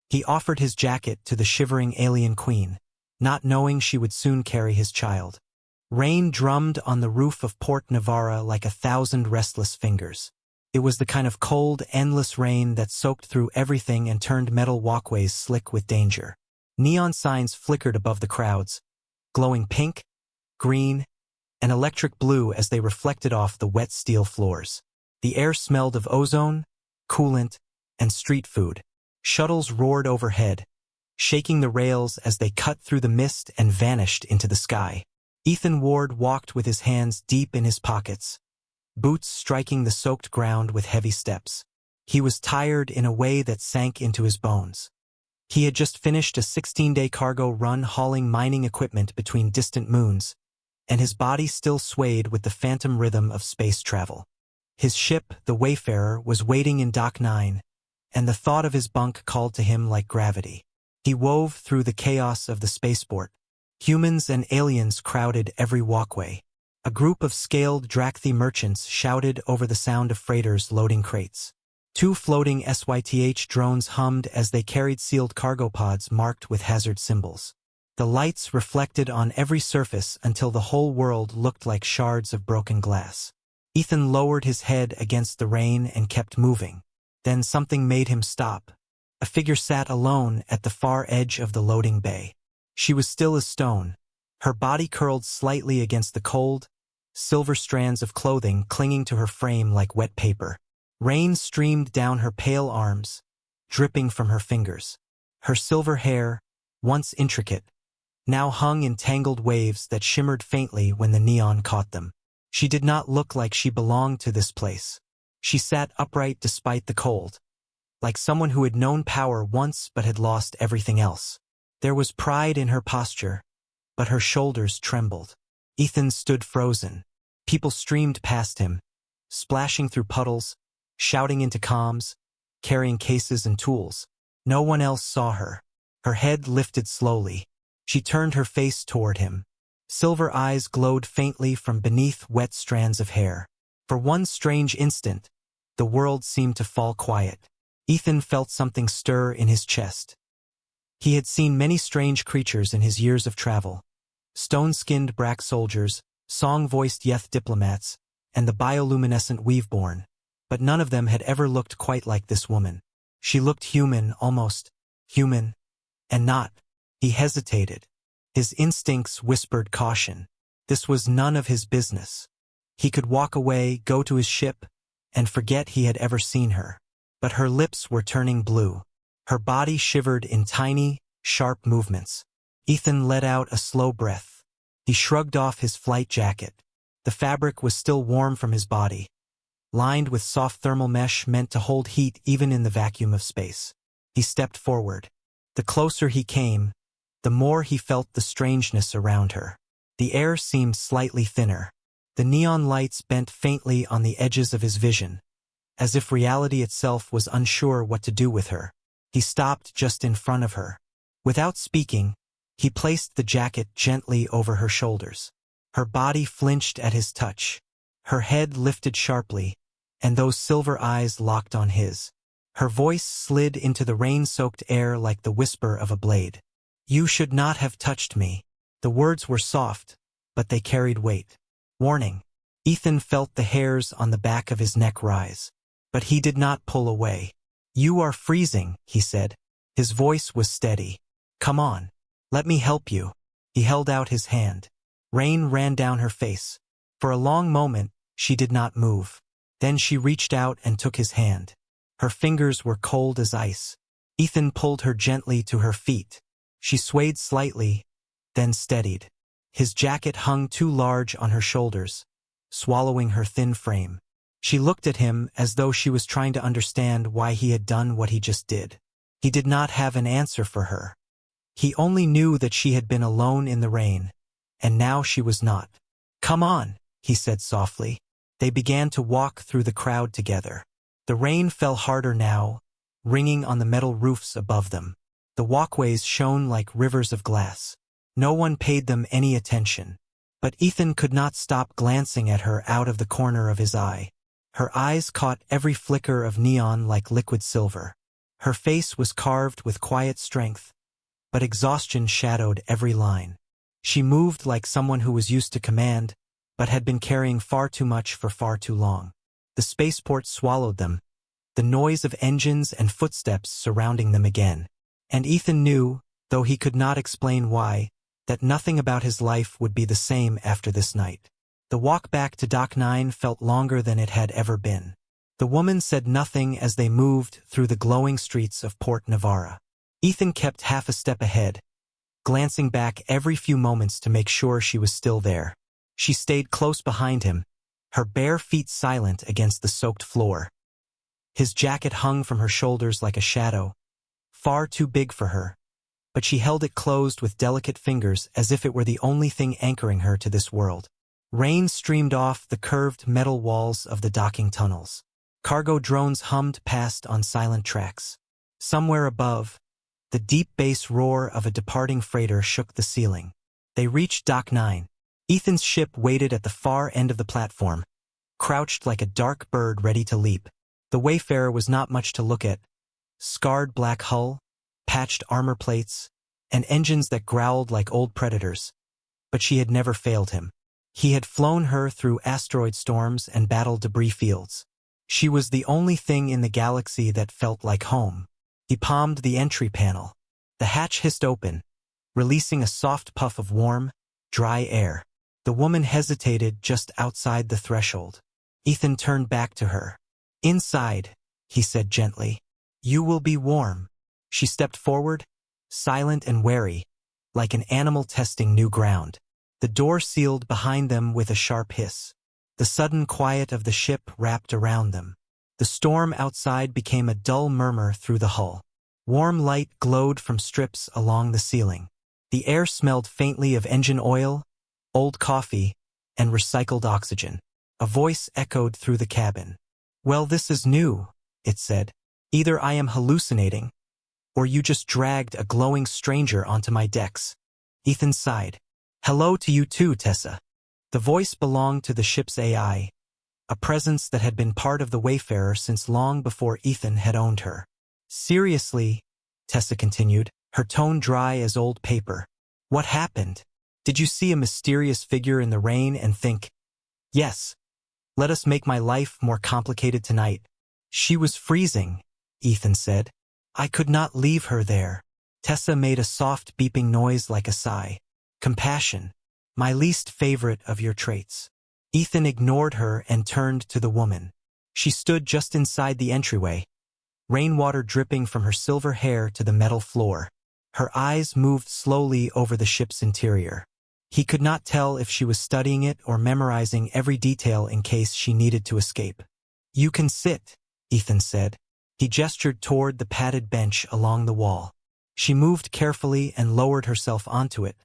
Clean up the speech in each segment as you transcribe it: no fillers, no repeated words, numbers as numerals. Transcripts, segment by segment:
He offered his jacket to the shivering alien queen, not knowing she would soon carry his child. Rain drummed on the roof of Port Navarra like 1,000 restless fingers. It was the kind of cold, endless rain that soaked through everything and turned metal walkways slick with danger. Neon signs flickered above the crowds, glowing pink, green, and electric blue as they reflected off the wet steel floors. The air smelled of ozone, coolant, and street food. Shuttles roared overhead, shaking the rails as they cut through the mist and vanished into the sky. Ethan Ward walked with his hands deep in his pockets, boots striking the soaked ground with heavy steps. He was tired in a way that sank into his bones. He had just finished a 16-day cargo run hauling mining equipment between distant moons, and his body still swayed with the phantom rhythm of space travel. His ship, the Wayfarer, was waiting in Dock 9, and the thought of his bunk called to him like gravity. He wove through the chaos of the spaceport. Humans and aliens crowded every walkway. A group of scaled Drakthi merchants shouted over the sound of freighters loading crates. 2 floating SYTH drones hummed as they carried sealed cargo pods marked with hazard symbols. The lights reflected on every surface until the whole world looked like shards of broken glass. Ethan lowered his head against the rain and kept moving. Then something made him stop. A figure sat alone at the far edge of the loading bay. She was still as stone, her body curled slightly against the cold, silver strands of clothing clinging to her frame like wet paper. Rain streamed down her pale arms, dripping from her fingers. Her silver hair, once intricate, now hung in tangled waves that shimmered faintly when the neon caught them. She did not look like she belonged to this place. She sat upright despite the cold, like someone who had known power once but had lost everything else. There was pride in her posture, but her shoulders trembled. Ethan stood frozen. People streamed past him, splashing through puddles, shouting into comms, carrying cases and tools. No one else saw her. Her head lifted slowly. She turned her face toward him. Silver eyes glowed faintly from beneath wet strands of hair. For one strange instant, the world seemed to fall quiet. Ethan felt something stir in his chest. He had seen many strange creatures in his years of travel. Stone-skinned Brack soldiers, song-voiced Yeth diplomats, and the bioluminescent Weaveborn. But none of them had ever looked quite like this woman. She looked human, almost human, and not. He hesitated. His instincts whispered caution. This was none of his business. He could walk away, go to his ship, and forget he had ever seen her. But her lips were turning blue. Her body shivered in tiny, sharp movements. Ethan let out a slow breath. He shrugged off his flight jacket. The fabric was still warm from his body, lined with soft thermal mesh meant to hold heat even in the vacuum of space. He stepped forward. The closer he came, the more he felt the strangeness around her. The air seemed slightly thinner. The neon lights bent faintly on the edges of his vision, as if reality itself was unsure what to do with her. He stopped just in front of her. Without speaking, he placed the jacket gently over her shoulders. Her body flinched at his touch. Her head lifted sharply, and those silver eyes locked on his. Her voice slid into the rain-soaked air like the whisper of a blade. "You should not have touched me." The words were soft, but they carried weight. Warning. Ethan felt the hairs on the back of his neck rise. But he did not pull away. "You are freezing," he said. His voice was steady. "Come on. Let me help you." He held out his hand. Rain ran down her face. For a long moment, she did not move. Then she reached out and took his hand. Her fingers were cold as ice. Ethan pulled her gently to her feet. She swayed slightly, then steadied. His jacket hung too large on her shoulders, swallowing her thin frame. She looked at him as though she was trying to understand why he had done what he just did. He did not have an answer for her. He only knew that she had been alone in the rain, and now she was not. "Come on," he said softly. They began to walk through the crowd together. The rain fell harder now, ringing on the metal roofs above them. The walkways shone like rivers of glass. No one paid them any attention. But Ethan could not stop glancing at her out of the corner of his eye. Her eyes caught every flicker of neon like liquid silver. Her face was carved with quiet strength, but exhaustion shadowed every line. She moved like someone who was used to command, but had been carrying far too much for far too long. The spaceport swallowed them, the noise of engines and footsteps surrounding them again. And Ethan knew, though he could not explain why, that nothing about his life would be the same after this night. The walk back to Dock 9 felt longer than it had ever been. The woman said nothing as they moved through the glowing streets of Port Navarra. Ethan kept half a step ahead, glancing back every few moments to make sure she was still there. She stayed close behind him, her bare feet silent against the soaked floor. His jacket hung from her shoulders like a shadow, far too big for her, but she held it closed with delicate fingers as if it were the only thing anchoring her to this world. Rain streamed off the curved metal walls of the docking tunnels. Cargo drones hummed past on silent tracks. Somewhere above, the deep bass roar of a departing freighter shook the ceiling. They reached Dock 9. Ethan's ship waited at the far end of the platform, crouched like a dark bird ready to leap. The Wayfarer was not much to look at. Scarred black hull, patched armor plates, and engines that growled like old predators. But she had never failed him. He had flown her through asteroid storms and battle debris fields. She was the only thing in the galaxy that felt like home. He palmed the entry panel. The hatch hissed open, releasing a soft puff of warm, dry air. The woman hesitated just outside the threshold. Ethan turned back to her. "Inside," he said gently. "You will be warm." She stepped forward, silent and wary, like an animal testing new ground. The door sealed behind them with a sharp hiss. The sudden quiet of the ship wrapped around them. The storm outside became a dull murmur through the hull. Warm light glowed from strips along the ceiling. The air smelled faintly of engine oil, old coffee, and recycled oxygen. A voice echoed through the cabin. "Well, this is new," it said. "Either I am hallucinating, or you just dragged a glowing stranger onto my decks." Ethan sighed. "Hello to you too, Tessa." The voice belonged to the ship's AI, a presence that had been part of the Wayfarer since long before Ethan had owned her. "Seriously," Tessa continued, her tone dry as old paper. "What happened? Did you see a mysterious figure in the rain and think, 'Yes, let us make my life more complicated tonight'?" "She was freezing," Ethan said. "I could not leave her there." Tessa made a soft beeping noise like a sigh. "Compassion, my least favorite of your traits." Ethan ignored her and turned to the woman. She stood just inside the entryway, rainwater dripping from her silver hair to the metal floor. Her eyes moved slowly over the ship's interior. He could not tell if she was studying it or memorizing every detail in case she needed to escape. "You can sit," Ethan said. He gestured toward the padded bench along the wall. She moved carefully and lowered herself onto it,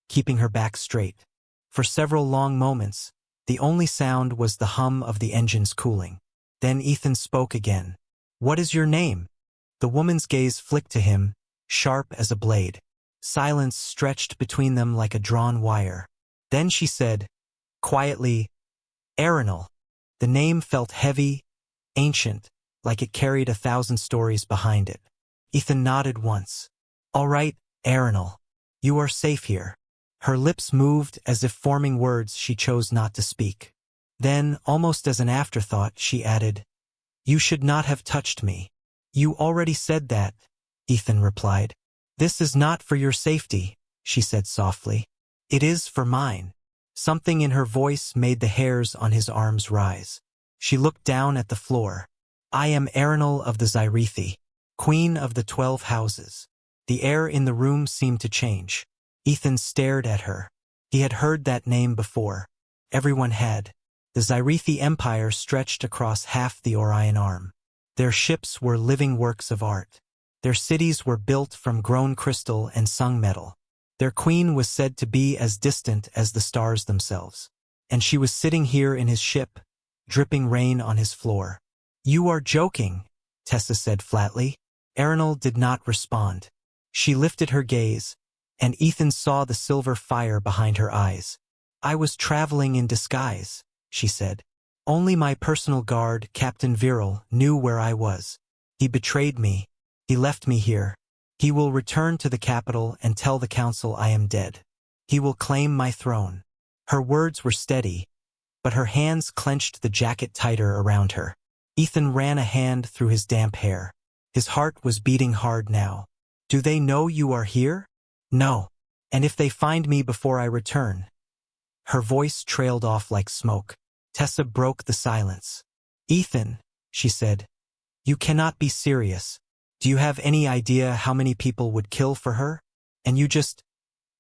keeping her back straight. For several long moments, the only sound was the hum of the engines cooling. Then Ethan spoke again. "What is your name?" The woman's gaze flicked to him, sharp as a blade. Silence stretched between them like a drawn wire. Then she said, quietly, "Aranel." The name felt heavy, ancient, like it carried 1,000 stories behind it. Ethan nodded once. "All right, Aranel. You are safe here." Her lips moved as if forming words she chose not to speak. Then, almost as an afterthought, she added, "You should not have touched me." "You already said that," Ethan replied. "This is not for your safety," she said softly. "It is for mine." Something in her voice made the hairs on his arms rise. She looked down at the floor. "I am Aranel of the Scifi, Queen of the 12 Houses." The air in the room seemed to change. Ethan stared at her. He had heard that name before. Everyone had. The Scifi Empire stretched across half the Orion Arm. Their ships were living works of art. Their cities were built from grown crystal and sung metal. Their queen was said to be as distant as the stars themselves. And she was sitting here in his ship, dripping rain on his floor. "You are joking," Tessa said flatly. Aranel did not respond. She lifted her gaze, and Ethan saw the silver fire behind her eyes. "I was traveling in disguise," she said. "Only my personal guard, Captain Viral, knew where I was. He betrayed me. He left me here. He will return to the capital and tell the council I am dead. He will claim my throne." Her words were steady, but her hands clenched the jacket tighter around her. Ethan ran a hand through his damp hair. His heart was beating hard now. "Do they know you are here?" "No. And if they find me before I return?" Her voice trailed off like smoke. Tessa broke the silence. "Ethan," she said, "you cannot be serious. Do you have any idea how many people would kill for her? And you just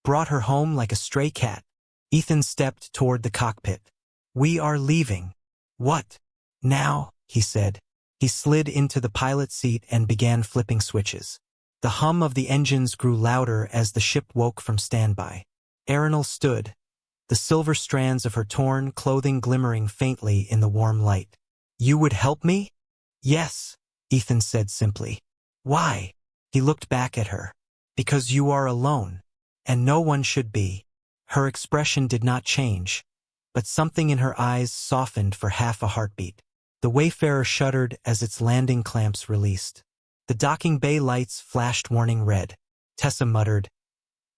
brought her home like a stray cat." Ethan stepped toward the cockpit. "We are leaving." "What? Now?" he said. He slid into the pilot seat and began flipping switches. The hum of the engines grew louder as the ship woke from standby. Aranel stood, the silver strands of her torn clothing glimmering faintly in the warm light. "You would help me?" "Yes," Ethan said simply. "Why?" He looked back at her. "Because you are alone, and no one should be." Her expression did not change, but something in her eyes softened for half a heartbeat. The Wayfarer shuddered as its landing clamps released. The docking bay lights flashed warning red. Tessa muttered,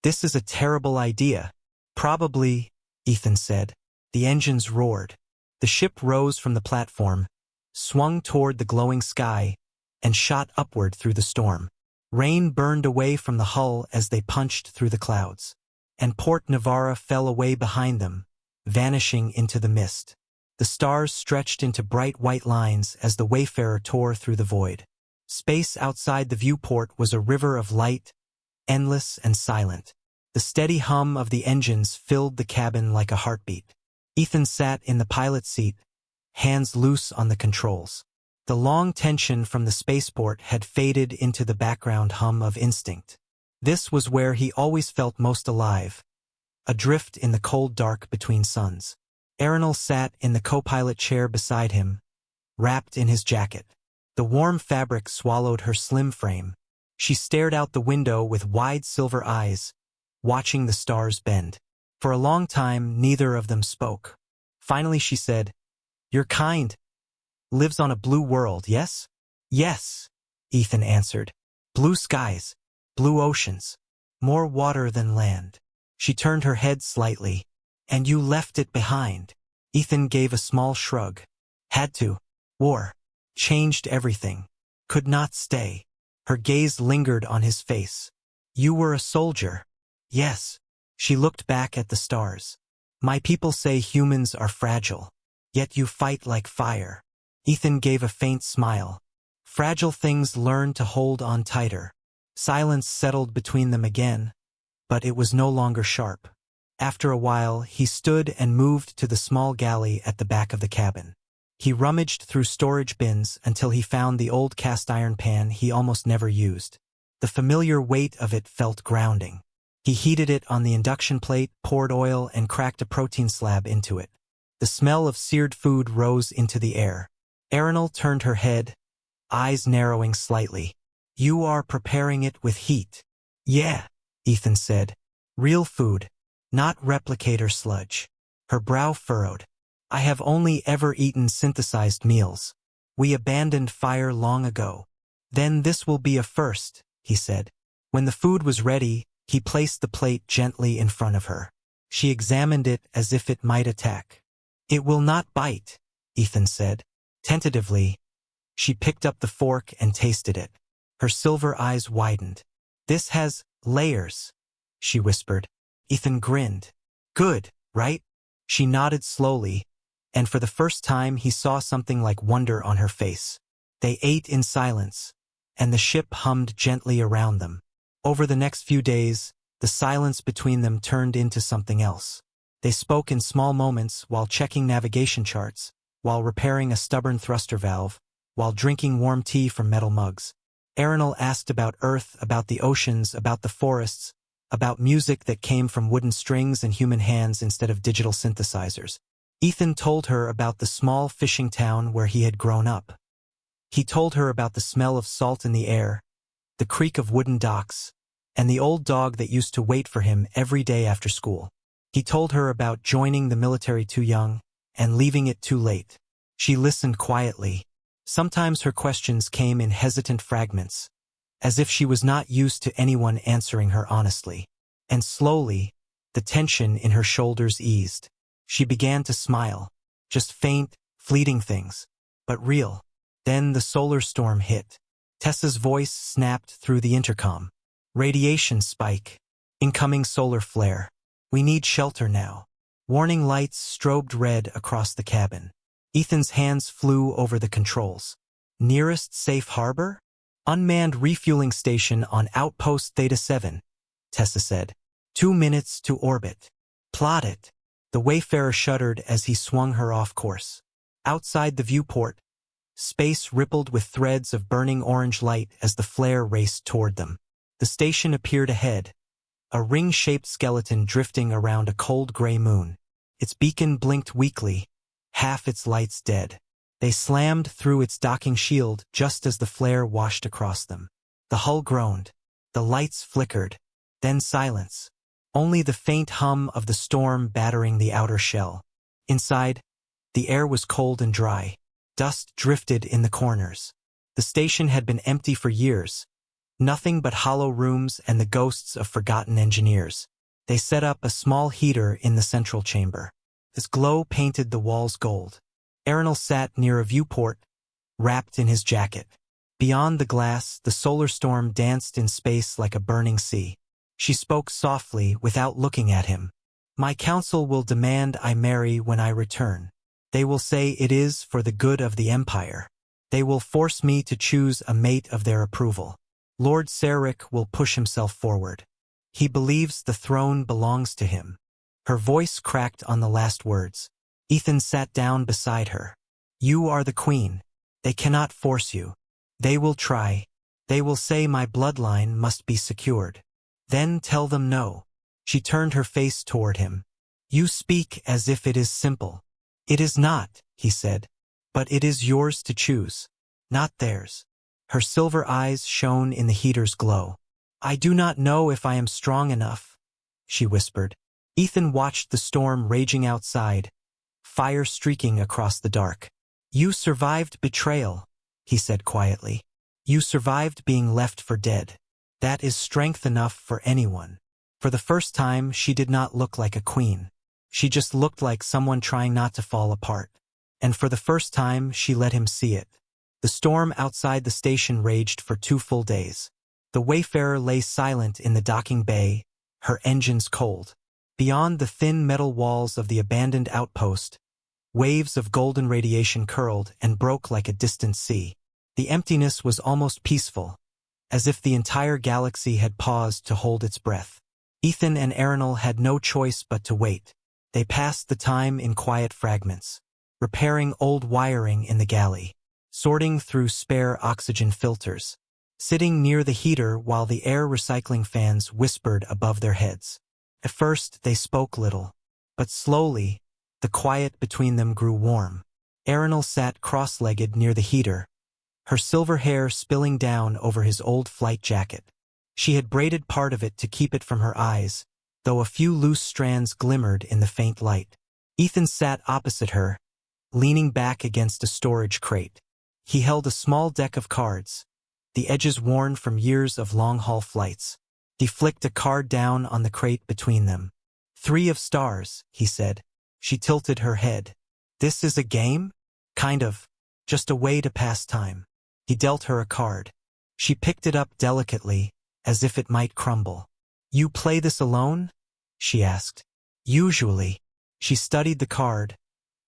"This is a terrible idea." "Probably," Ethan said. The engines roared. The ship rose from the platform, swung toward the glowing sky, and shot upward through the storm. Rain burned away from the hull as they punched through the clouds, and Port Navarra fell away behind them, vanishing into the mist. The stars stretched into bright white lines as the Wayfarer tore through the void. Space outside the viewport was a river of light, endless and silent. The steady hum of the engines filled the cabin like a heartbeat. Ethan sat in the pilot's seat, hands loose on the controls. The long tension from the spaceport had faded into the background hum of instinct. This was where he always felt most alive, adrift in the cold dark between suns. Aranel sat in the co-pilot chair beside him, wrapped in his jacket. The warm fabric swallowed her slim frame. She stared out the window with wide silver eyes, watching the stars bend. For a long time, neither of them spoke. Finally she said, "Your kind lives on a blue world, yes?" "Yes," Ethan answered. "Blue skies, blue oceans, more water than land." She turned her head slightly. "And you left it behind." Ethan gave a small shrug. "Had to. War changed everything. Could not stay." Her gaze lingered on his face. "You were a soldier." "Yes." She looked back at the stars. "My people say humans are fragile. Yet you fight like fire." Ethan gave a faint smile. "Fragile things learn to hold on tighter." Silence settled between them again, but it was no longer sharp. After a while, he stood and moved to the small galley at the back of the cabin. He rummaged through storage bins until he found the old cast-iron pan he almost never used. The familiar weight of it felt grounding. He heated it on the induction plate, poured oil, and cracked a protein slab into it. The smell of seared food rose into the air. Aranel turned her head, eyes narrowing slightly. "You are preparing it with heat." "Yeah," Ethan said. "Real food, not replicator sludge." Her brow furrowed. "I have only ever eaten synthesized meals. We abandoned fire long ago." "Then this will be a first," he said. When the food was ready, he placed the plate gently in front of her. She examined it as if it might attack. "It will not bite," Ethan said. Tentatively, she picked up the fork and tasted it. Her silver eyes widened. "This has layers," she whispered. Ethan grinned. "Good, right?" She nodded slowly, and for the first time he saw something like wonder on her face. They ate in silence, and the ship hummed gently around them. Over the next few days, the silence between them turned into something else. They spoke in small moments while checking navigation charts, while repairing a stubborn thruster valve, while drinking warm tea from metal mugs. Aranel asked about Earth, about the oceans, about the forests, about music that came from wooden strings and human hands instead of digital synthesizers. Ethan told her about the small fishing town where he had grown up. He told her about the smell of salt in the air, the creak of wooden docks, and the old dog that used to wait for him every day after school. He told her about joining the military too young and leaving it too late. She listened quietly. Sometimes her questions came in hesitant fragments, as if she was not used to anyone answering her honestly. And slowly, the tension in her shoulders eased. She began to smile. Just faint, fleeting things, but real. Then the solar storm hit. Tessa's voice snapped through the intercom. Radiation spike. Incoming solar flare. We need shelter now. Warning lights strobed red across the cabin. Ethan's hands flew over the controls. Nearest safe harbor? Unmanned refueling station on Outpost Theta 7, Tessa said. 2 minutes to orbit. Plot it. The wayfarer shuddered as he swung her off course. Outside the viewport, space rippled with threads of burning orange light as the flare raced toward them. The station appeared ahead, a ring-shaped skeleton drifting around a cold gray moon. Its beacon blinked weakly, half its lights dead. They slammed through its docking shield just as the flare washed across them. The hull groaned. The lights flickered. Then silence. Only the faint hum of the storm battering the outer shell. Inside, the air was cold and dry. Dust drifted in the corners. The station had been empty for years. Nothing but hollow rooms and the ghosts of forgotten engineers. They set up a small heater in the central chamber. Its glow painted the walls gold. Aranel sat near a viewport, wrapped in his jacket. Beyond the glass, the solar storm danced in space like a burning sea. She spoke softly without looking at him. My council will demand I marry when I return. They will say it is for the good of the Empire. They will force me to choose a mate of their approval. Lord Sarek will push himself forward. He believes the throne belongs to him. Her voice cracked on the last words. Ethan sat down beside her. You are the queen. They cannot force you. They will try. They will say my bloodline must be secured. Then tell them no. She turned her face toward him. You speak as if it is simple. It is not, he said. But it is yours to choose, not theirs. Her silver eyes shone in the heater's glow. I do not know if I am strong enough, she whispered. Ethan watched the storm raging outside, fire streaking across the dark. You survived betrayal, he said quietly. You survived being left for dead. That is strength enough for anyone. For the first time, she did not look like a queen. She just looked like someone trying not to fall apart. And for the first time, she let him see it. The storm outside the station raged for 2 full days. The Wayfarer lay silent in the docking bay, her engines cold. Beyond the thin metal walls of the abandoned outpost, waves of golden radiation curled and broke like a distant sea. The emptiness was almost peaceful, as if the entire galaxy had paused to hold its breath. Ethan and Aranel had no choice but to wait. They passed the time in quiet fragments, repairing old wiring in the galley, sorting through spare oxygen filters, sitting near the heater while the air recycling fans whispered above their heads. At first, they spoke little, but slowly, the quiet between them grew warm. Aranel sat cross-legged near the heater, her silver hair spilling down over his old flight jacket. She had braided part of it to keep it from her eyes, though a few loose strands glimmered in the faint light. Ethan sat opposite her, leaning back against a storage crate. He held a small deck of cards, the edges worn from years of long-haul flights. He flicked a card down on the crate between them. 3 of stars, he said. She tilted her head. This is a game? Kind of. Just a way to pass time. He dealt her a card. She picked it up delicately, as if it might crumble. You play this alone? She asked. Usually. She studied the card,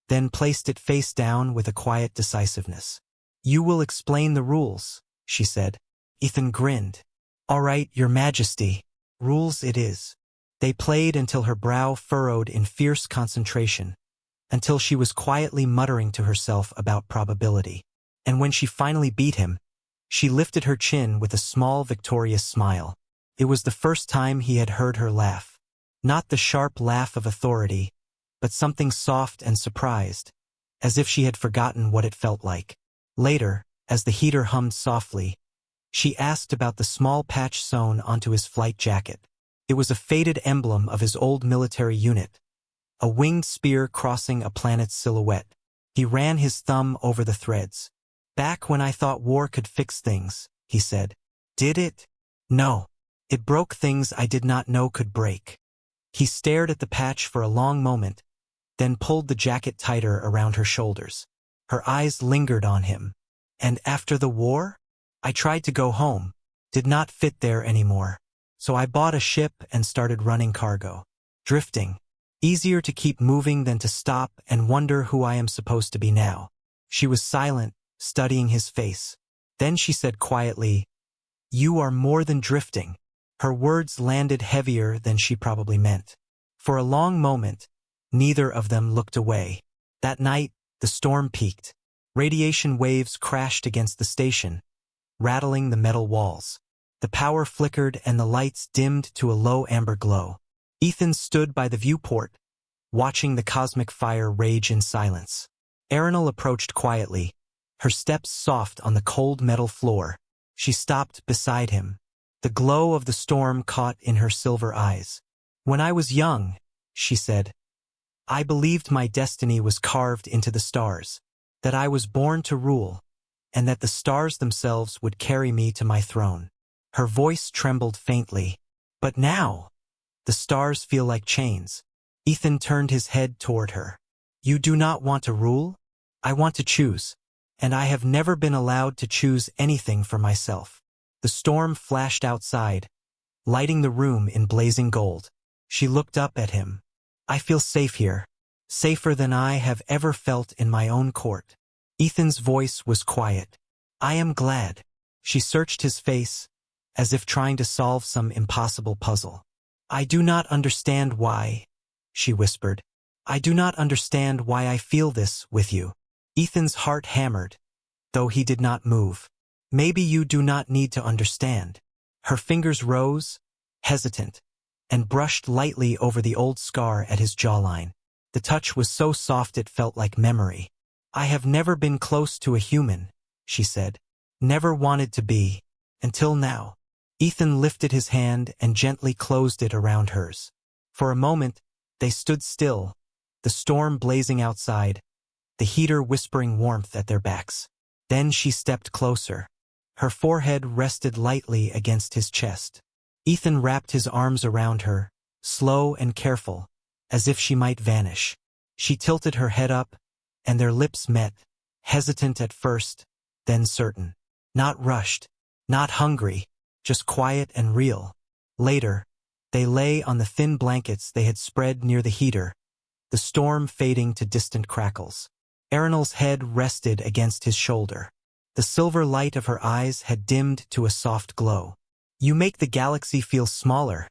then placed it face down with a quiet decisiveness. You will explain the rules, she said. Ethan grinned. All right, Your Majesty. Rules it is. They played until her brow furrowed in fierce concentration, until she was quietly muttering to herself about probability. And when she finally beat him, she lifted her chin with a small victorious smile. It was the first time he had heard her laugh. Not the sharp laugh of authority, but something soft and surprised, as if she had forgotten what it felt like. Later, as the heater hummed softly, she asked about the small patch sewn onto his flight jacket. It was a faded emblem of his old military unit, a winged spear crossing a planet's silhouette. He ran his thumb over the threads. Back when I thought war could fix things, he said. Did it? No. It broke things I did not know could break. He stared at the patch for a long moment, then pulled the jacket tighter around her shoulders. Her eyes lingered on him. And after the war? I tried to go home. Did not fit there anymore. So I bought a ship and started running cargo. Drifting. Easier to keep moving than to stop and wonder who I am supposed to be now. She was silent, studying his face. Then she said quietly, "You are more than drifting." Her words landed heavier than she probably meant. For a long moment, neither of them looked away. That night, the storm peaked. Radiation waves crashed against the station, rattling the metal walls. The power flickered and the lights dimmed to a low amber glow. Ethan stood by the viewport, watching the cosmic fire rage in silence. Aranel approached quietly, her steps soft on the cold metal floor. She stopped beside him. The glow of the storm caught in her silver eyes. "When I was young," she said, "I believed my destiny was carved into the stars, that I was born to rule, and that the stars themselves would carry me to my throne." Her voice trembled faintly. "But now, the stars feel like chains." Ethan turned his head toward her. "You do not want to rule? I want to choose, and I have never been allowed to choose anything for myself." The storm flashed outside, lighting the room in blazing gold. She looked up at him. "I feel safe here, safer than I have ever felt in my own court." Ethan's voice was quiet. "I am glad." She searched his face, as if trying to solve some impossible puzzle. "I do not understand why," she whispered. "I do not understand why I feel this with you." Ethan's heart hammered, though he did not move. "Maybe you do not need to understand." Her fingers rose, hesitant, and brushed lightly over the old scar at his jawline. The touch was so soft it felt like memory. "I have never been close to a human," she said. "Never wanted to be, until now." Ethan lifted his hand and gently closed it around hers. For a moment, they stood still, the storm blazing outside, the heater whispering warmth at their backs. Then she stepped closer. Her forehead rested lightly against his chest. Ethan wrapped his arms around her, slow and careful, as if she might vanish. She tilted her head up, and their lips met, hesitant at first, then certain. Not rushed, not hungry, just quiet and real. Later, they lay on the thin blankets they had spread near the heater, the storm fading to distant crackles. Aranel's head rested against his shoulder. The silver light of her eyes had dimmed to a soft glow. "You make the galaxy feel smaller,"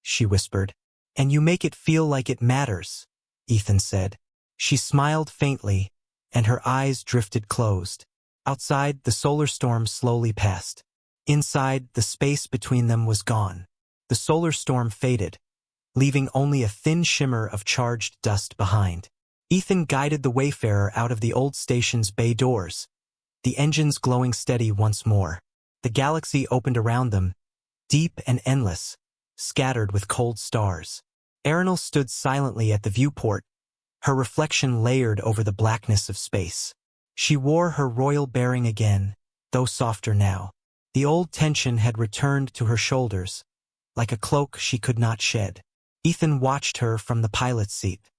she whispered. "And you make it feel like it matters," Ethan said. She smiled faintly, and her eyes drifted closed. Outside, the solar storm slowly passed. Inside, the space between them was gone. The solar storm faded, leaving only a thin shimmer of charged dust behind. Ethan guided the wayfarer out of the old station's bay doors, the engines glowing steady once more. The galaxy opened around them, deep and endless, scattered with cold stars. Aranel stood silently at the viewport, her reflection layered over the blackness of space. She wore her royal bearing again, though softer now. The old tension had returned to her shoulders, like a cloak she could not shed. Ethan watched her from the pilot's seat.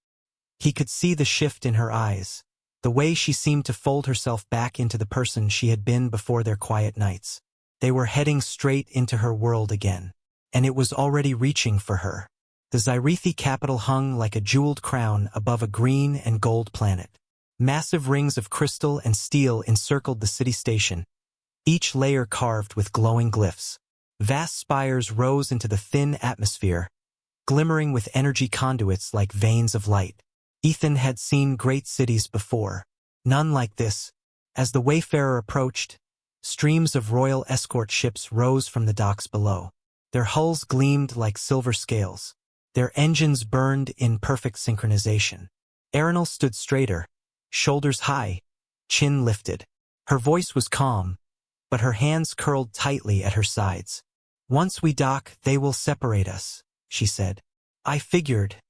He could see the shift in her eyes, the way she seemed to fold herself back into the person she had been before their quiet nights. They were heading straight into her world again, and it was already reaching for her. The Scifi capital hung like a jeweled crown above a green and gold planet. Massive rings of crystal and steel encircled the city station, each layer carved with glowing glyphs. Vast spires rose into the thin atmosphere, glimmering with energy conduits like veins of light. Ethan had seen great cities before, none like this. As the wayfarer approached, streams of royal escort ships rose from the docks below. Their hulls gleamed like silver scales. Their engines burned in perfect synchronization. Aranel stood straighter, shoulders high, chin lifted. Her voice was calm, but her hands curled tightly at her sides. "Once we dock, they will separate us," she said. "I figured,"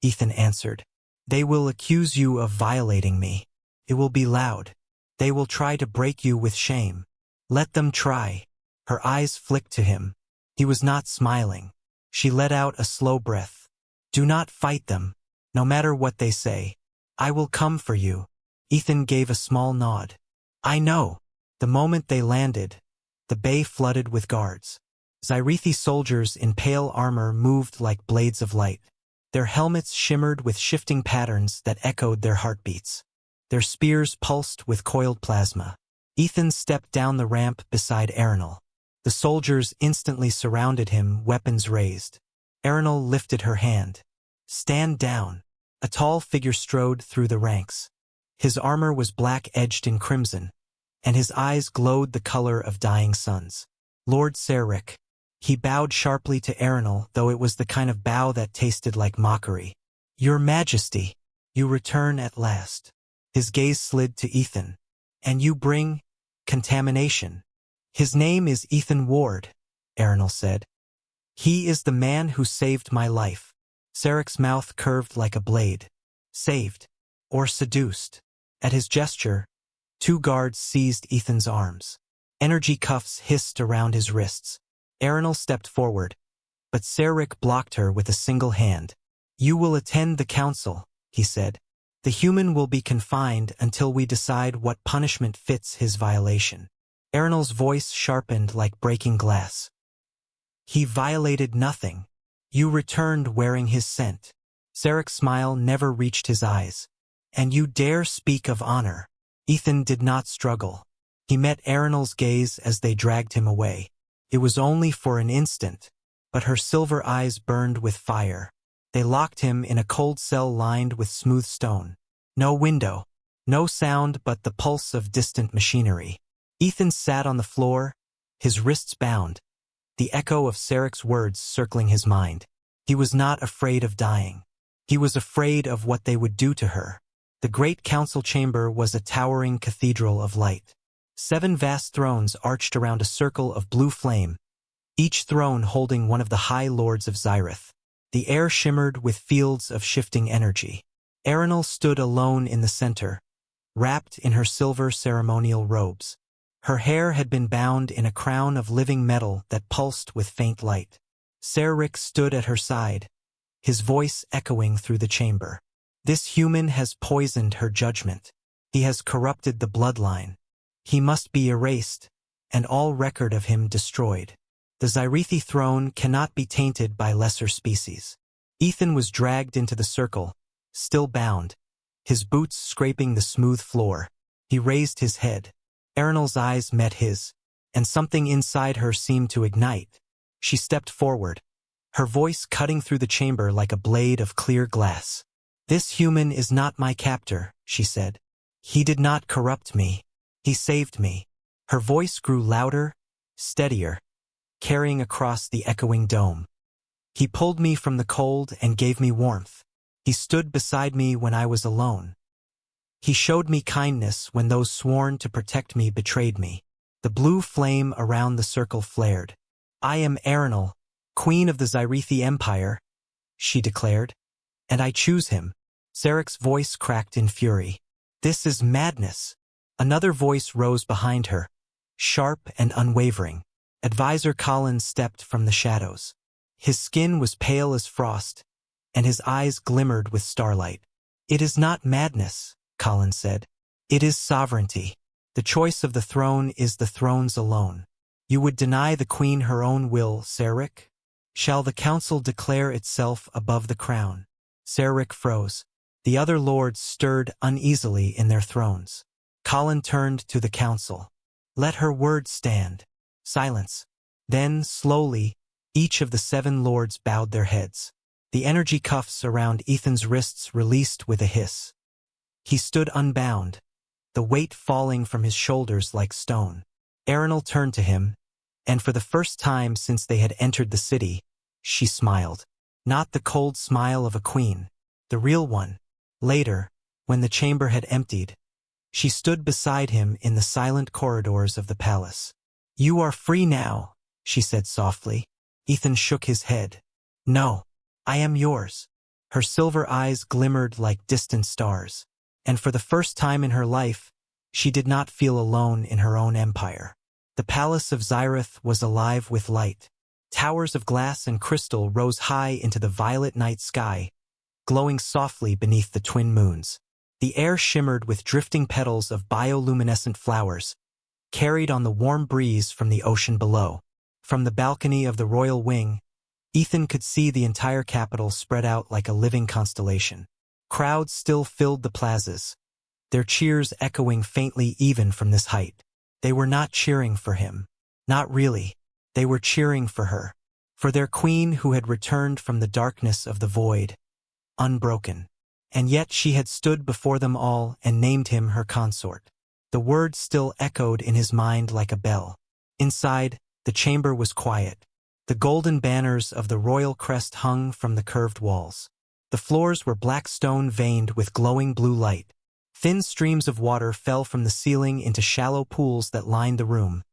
Ethan answered. "They will accuse you of violating me. It will be loud. They will try to break you with shame. Let them try." Her eyes flicked to him. He was not smiling. She let out a slow breath. Do not fight them, no matter what they say. I will come for you. Ethan gave a small nod. I know. The moment they landed, the bay flooded with guards. Scifi soldiers in pale armor moved like blades of light. Their helmets shimmered with shifting patterns that echoed their heartbeats. Their spears pulsed with coiled plasma. Ethan stepped down the ramp beside Aranel. The soldiers instantly surrounded him, weapons raised. Aranel lifted her hand. Stand down. A tall figure strode through the ranks. His armor was black-edged in crimson, and his eyes glowed the color of dying suns. Lord Shivering. He bowed sharply to Aranel, though it was the kind of bow that tasted like mockery. Your Majesty, you return at last. His gaze slid to Ethan. And you bring contamination. His name is Ethan Ward, Aranel said. He is the man who saved my life. Shivering's mouth curved like a blade. Saved. Or seduced. At his gesture, 2 guards seized Ethan's arms. Energy cuffs hissed around his wrists. Aranel stepped forward, but Shivering blocked her with a single hand. You will attend the council, he said. The human will be confined until we decide what punishment fits his violation. Aranel's voice sharpened like breaking glass. He violated nothing. You returned wearing his scent. Shivering's smile never reached his eyes. And you dare speak of honor. Ethan did not struggle. He met Aranel's gaze as they dragged him away. It was only for an instant, but her silver eyes burned with fire. They locked him in a cold cell lined with smooth stone. No window, no sound but the pulse of distant machinery. Ethan sat on the floor, his wrists bound, the echo of Shivering's words circling his mind. He was not afraid of dying. He was afraid of what they would do to her. The great council chamber was a towering cathedral of light. 7 vast thrones arched around a circle of blue flame, each throne holding one of the high lords of Zyrith. The air shimmered with fields of shifting energy. Aranel stood alone in the center, wrapped in her silver ceremonial robes. Her hair had been bound in a crown of living metal that pulsed with faint light. Shivering stood at her side, his voice echoing through the chamber. This human has poisoned her judgment. He has corrupted the bloodline. He must be erased, and all record of him destroyed. The Zyrith throne cannot be tainted by lesser species. Ethan was dragged into the circle, still bound, his boots scraping the smooth floor. He raised his head. Aranel's eyes met his, and something inside her seemed to ignite. She stepped forward, her voice cutting through the chamber like a blade of clear glass. This human is not my captor, she said. He did not corrupt me. He saved me. Her voice grew louder, steadier, carrying across the echoing dome. He pulled me from the cold and gave me warmth. He stood beside me when I was alone. He showed me kindness when those sworn to protect me betrayed me. The blue flame around the circle flared. I am Aranel, Queen of the Zyrith Empire, she declared, and I choose him. Shivering's voice cracked in fury. This is madness. Another voice rose behind her, sharp and unwavering. Advisor Colin stepped from the shadows. His skin was pale as frost, and his eyes glimmered with starlight. It is not madness, Colin said. It is sovereignty. The choice of the throne is the throne's alone. You would deny the queen her own will, Shivering? Shall the council declare itself above the crown? Shivering froze. The other lords stirred uneasily in their thrones. Colin turned to the council. Let her word stand. Silence. Then, slowly, each of the 7 lords bowed their heads. The energy cuffs around Ethan's wrists released with a hiss. He stood unbound, the weight falling from his shoulders like stone. Aranel turned to him, and for the first time since they had entered the city, she smiled. Not the cold smile of a queen, the real one. Later, when the chamber had emptied, she stood beside him in the silent corridors of the palace. You are free now, she said softly. Ethan shook his head. No, I am yours. Her silver eyes glimmered like distant stars, and for the first time in her life, she did not feel alone in her own empire. The palace of Xyrath was alive with light. Towers of glass and crystal rose high into the violet night sky, glowing softly beneath the twin moons. The air shimmered with drifting petals of bioluminescent flowers, carried on the warm breeze from the ocean below. From the balcony of the royal wing, Ethan could see the entire capital spread out like a living constellation. Crowds still filled the plazas, their cheers echoing faintly even from this height. They were not cheering for him. Not really. They were cheering for her. For their queen who had returned from the darkness of the void, unbroken. And yet she had stood before them all and named him her consort. The words still echoed in his mind like a bell. Inside, the chamber was quiet. The golden banners of the royal crest hung from the curved walls. The floors were black stone veined with glowing blue light. Thin streams of water fell from the ceiling into shallow pools that lined the room,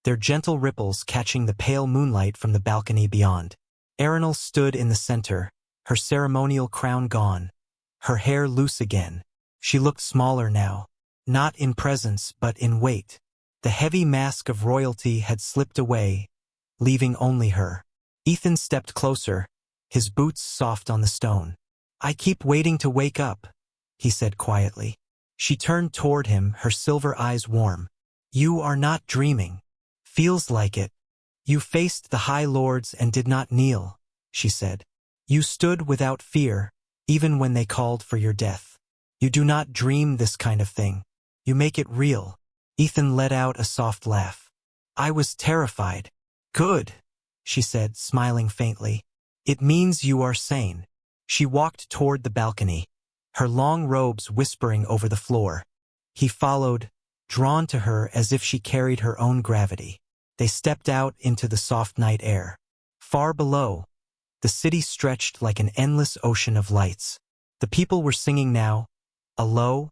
their gentle ripples catching the pale moonlight from the balcony beyond. Aranel stood in the center, her ceremonial crown gone, her hair loose again. She looked smaller now, not in presence but in weight. The heavy mask of royalty had slipped away, leaving only her. Ethan stepped closer, his boots soft on the stone. "I keep waiting to wake up," he said quietly. She turned toward him, her silver eyes warm. "You are not dreaming. Feels like it. You faced the high lords and did not kneel," she said. "You stood without fear, even when they called for your death. You do not dream this kind of thing. You make it real." Ethan let out a soft laugh. "I was terrified." "Good," she said, smiling faintly. "It means you are sane." She walked toward the balcony, her long robes whispering over the floor. He followed, drawn to her as if she carried her own gravity. They stepped out into the soft night air. Far below, the city stretched like an endless ocean of lights. The people were singing now, a low,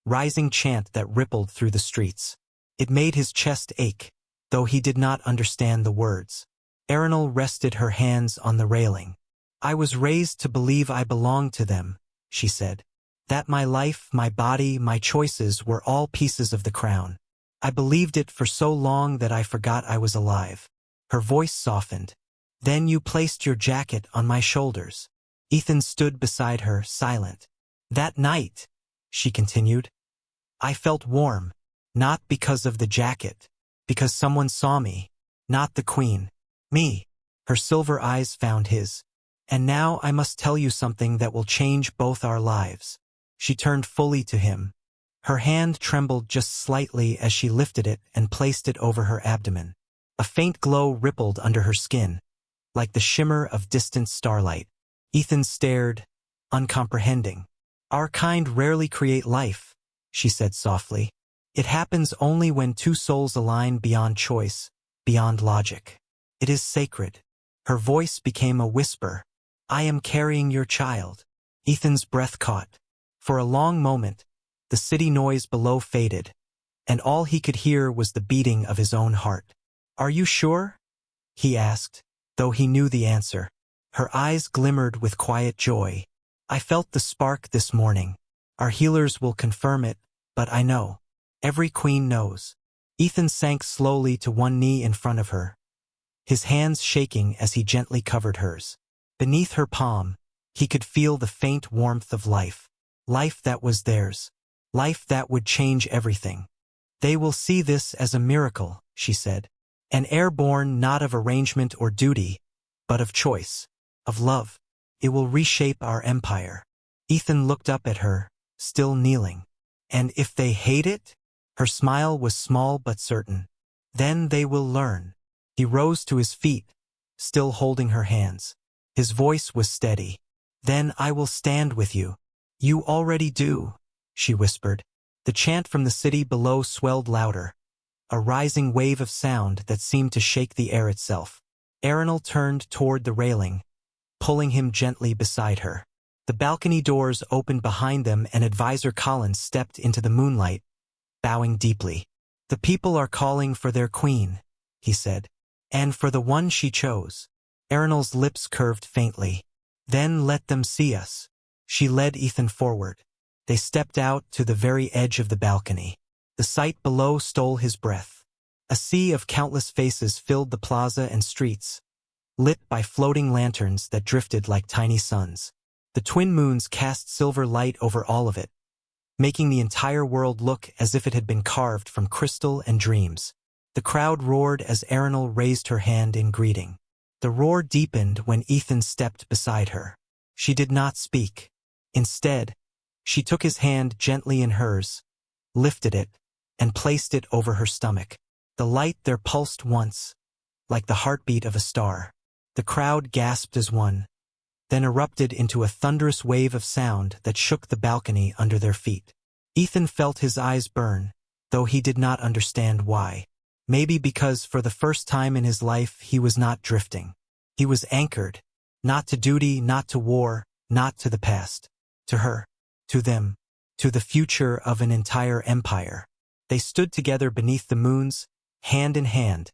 rising chant that rippled through the streets. It made his chest ache, though he did not understand the words. Aranel rested her hands on the railing. "I was raised to believe I belonged to them," she said. "That my life, my body, my choices were all pieces of the crown. I believed it for so long that I forgot I was alive." Her voice softened. "Then you placed your jacket on my shoulders." Ethan stood beside her, silent. "That night," she continued, "I felt warm, not because of the jacket, because someone saw me, not the queen, me." Her silver eyes found his. "And now I must tell you something that will change both our lives." She turned fully to him. Her hand trembled just slightly as she lifted it and placed it over her abdomen. A faint glow rippled under her skin, like the shimmer of distant starlight. Ethan stared, uncomprehending. "Our kind rarely create life," she said softly. "It happens only when two souls align beyond choice, beyond logic. It is sacred." Her voice became a whisper. "I am carrying your child." Ethan's breath caught. For a long moment, the city noise below faded, and all he could hear was the beating of his own heart. "Are you sure?" he asked, though he knew the answer. Her eyes glimmered with quiet joy. "I felt the spark this morning. Our healers will confirm it, but I know. Every queen knows." Ethan sank slowly to one knee in front of her, his hands shaking as he gently covered hers. Beneath her palm, he could feel the faint warmth of life. Life that was theirs. Life that would change everything. "They will see this as a miracle," she said. "An heir born not of arrangement or duty, but of choice, of love. It will reshape our empire." Ethan looked up at her, still kneeling. "And if they hate it?" Her smile was small but certain. "Then they will learn." He rose to his feet, still holding her hands. His voice was steady. "Then I will stand with you." "You already do," she whispered. The chant from the city below swelled louder, a rising wave of sound that seemed to shake the air itself. Aranel turned toward the railing, pulling him gently beside her. The balcony doors opened behind them and Advisor Collins stepped into the moonlight, bowing deeply. "The people are calling for their queen," he said. "And for the one she chose." Aranel's lips curved faintly. "Then let them see us." She led Ethan forward. They stepped out to the very edge of the balcony. The sight below stole his breath. A sea of countless faces filled the plaza and streets, lit by floating lanterns that drifted like tiny suns. The twin moons cast silver light over all of it, making the entire world look as if it had been carved from crystal and dreams. The crowd roared as Aranel raised her hand in greeting. The roar deepened when Ethan stepped beside her. She did not speak. Instead, she took his hand gently in hers, lifted it, and placed it over her stomach. The light there pulsed once, like the heartbeat of a star. The crowd gasped as one, then erupted into a thunderous wave of sound that shook the balcony under their feet. Ethan felt his eyes burn, though he did not understand why. Maybe because for the first time in his life he was not drifting. He was anchored, not to duty, not to war, not to the past. To her, to them, to the future of an entire empire. They stood together beneath the moons, hand in hand,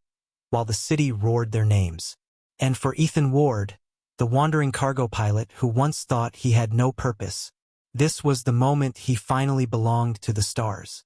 while the city roared their names. And for Ethan Ward, the wandering cargo pilot who once thought he had no purpose, this was the moment he finally belonged to the stars.